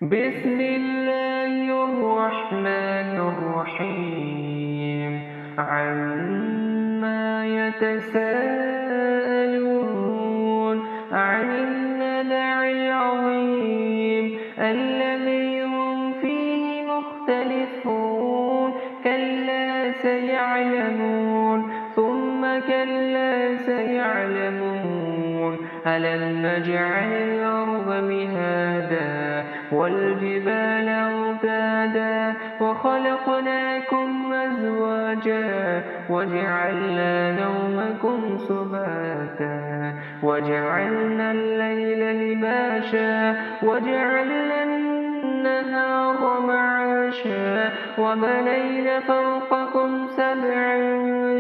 بسم الله الرحمن الرحيم عما يتساءلون عن النبأ العظيم الذي هم فيه مختلفون كلا سيعلمون ثم كلا سيعلمون ألم نجعل الأرض مهادا والجبال أوتادا وخلقناكم أزواجا وجعلنا نومكم سباتا وجعلنا الليل لباشا وجعلنا النهار معاشا وبنينا فوقكم سبعا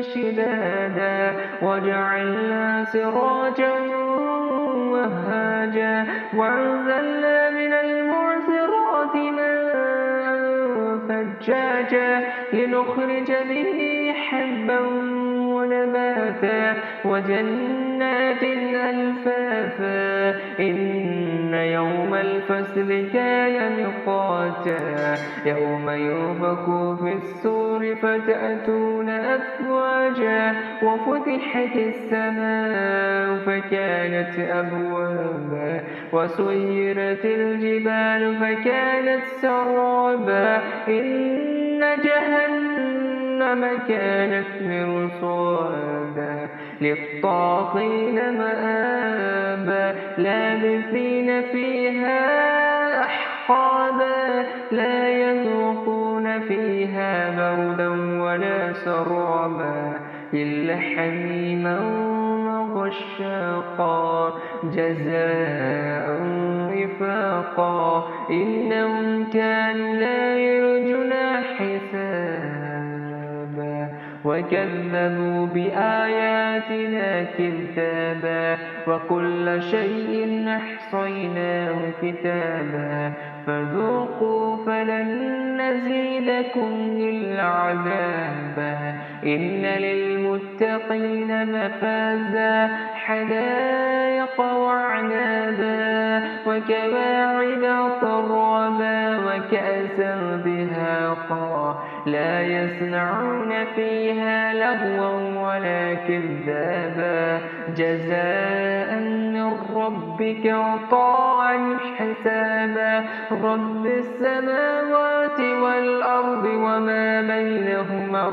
شدادا وجعلنا سراجا وهاجا وأنزلنا من المعصرات ماء ثجاجا لنخرج به حبا ونباتا وجنات ألفافا إن يوم الفصل كان ميقاتا يوم ينفخ في الصور فتأتون أفواجا وفتحت السماء فكانت أبوابا وسيرت الجبال فكانت سرابا إن جهنم كانت مرصادا للطاغين مآبا لابثين فيها أحقابا لا يذوقون فيها بردا ولا سرابا إلا حميما وغساقا جزاء وفاقا إنهم كانوا لا يرجون حسابا وكذبوا بآياتنا كذابا وكل شيء أحصيناه كتابا فذوقوا فلن نزيدكم إلا عذابا إن للمتقين مفازا حدائق وأعنابا وكواعب طرابا وكأسا دهاقا لا يسمعون فيها لغوا ولا كذابا جزاء من ربك عطاء حسابا رب السماوات والأرض وما بينهما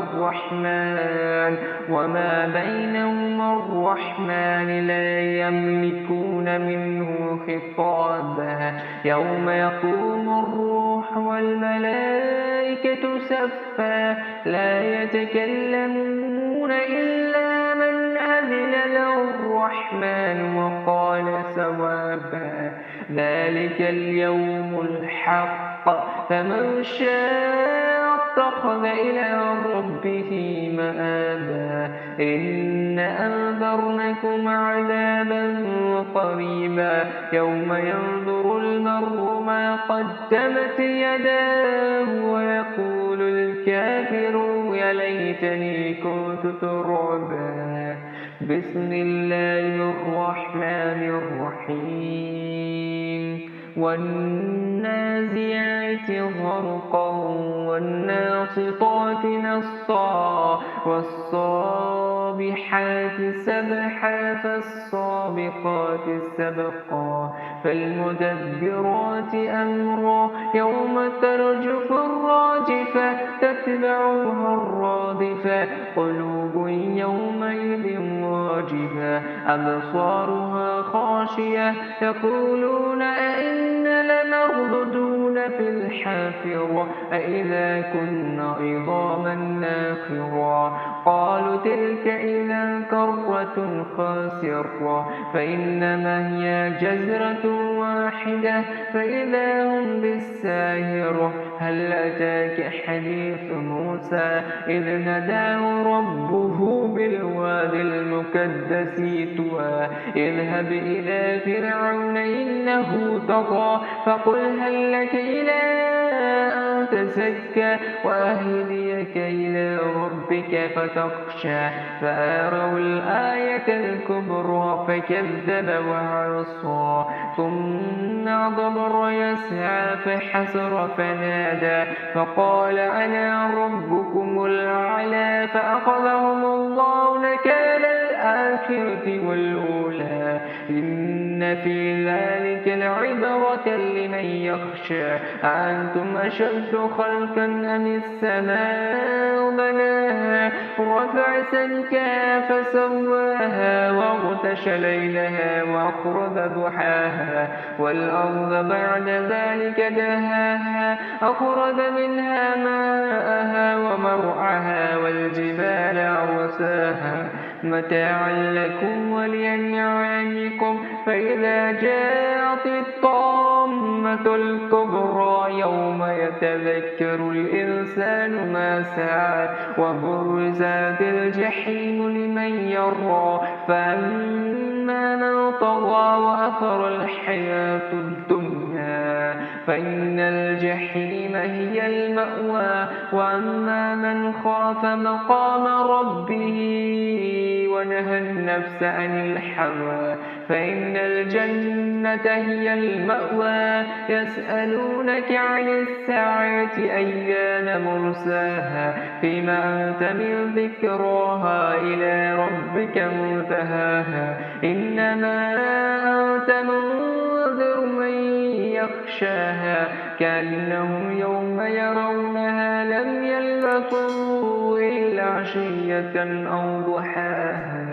الرحمن لا يملكون منه خطابا يوم يقوم الروح والملائكة صفا لا يتكلمون إلا من أذن له الرحمن وقال صوابا ذلك اليوم الحق فمن شاء اتخذ إلى ربه مآبا إن أنذرنكم عذابا قريبا يوم ينظر المرء ما قدمت يداه ويقول الكافر يا ليتني كنت ترابا بسم الله الرحمن الرحيم والنازعات غرقا والناصطات نصا والصابحات سبحا فالسابقات سبقا فالمدبرات أمرا يوم ترجف الراجفة تتبعها الرادفة قلوب يومئذ واجفة أبصارها خاشية يقولون أئنا لمردودون في الحافرة أئذا كنا عظاما ناخرة قالوا تلك إذا كرة خاسرة فإنما هي جزرة واحدة فإذا هم بالساهرة هل أتاك حديث موسى إذ ناداه ربه بالوادي المقدس طوى اذهب إلى فرعون إنه طغى فقل هل لك إلى أن تزكى وأهديك إلى ربك ربك فتخشى فأروا الآية الكبرى فكذب وعصى ثم أدبر يسعى فحسر فنادى فقال أنا ربكم الأعلى فأخذهم الله نكال الآخرة والأولى إن في ذلك لعبرة لمن يخشى أأنتم أشد خلقا أم السماء بناها رفع سمكها فسواها وأغطش ليلها وأخرج ضحاها والأرض بعد ذلك دهاها أخرج منها ماءها ومرعاها والجبال أرساها متاعا لكم ولأنعامكم فإذا جاءت الطامة الكبرى يوم يتذكر الإنسان ما سعى وبرزت الجحيم لمن يرى فأما من طغى وأثر الحياة الدنيا فإن الجحيم هي المأوى وأما من خاف مقام ربه ونهى النفس عن الهوى فإن الجنة هي المأوى يسألونك عن الساعة أيان مرساها فيما أنت من ذكراها إلى ربك منتهاها إنما أنت منذر من يخشاها كأنهم يوم يرونها لم يلبثوا إلا عشية أو ضحاها.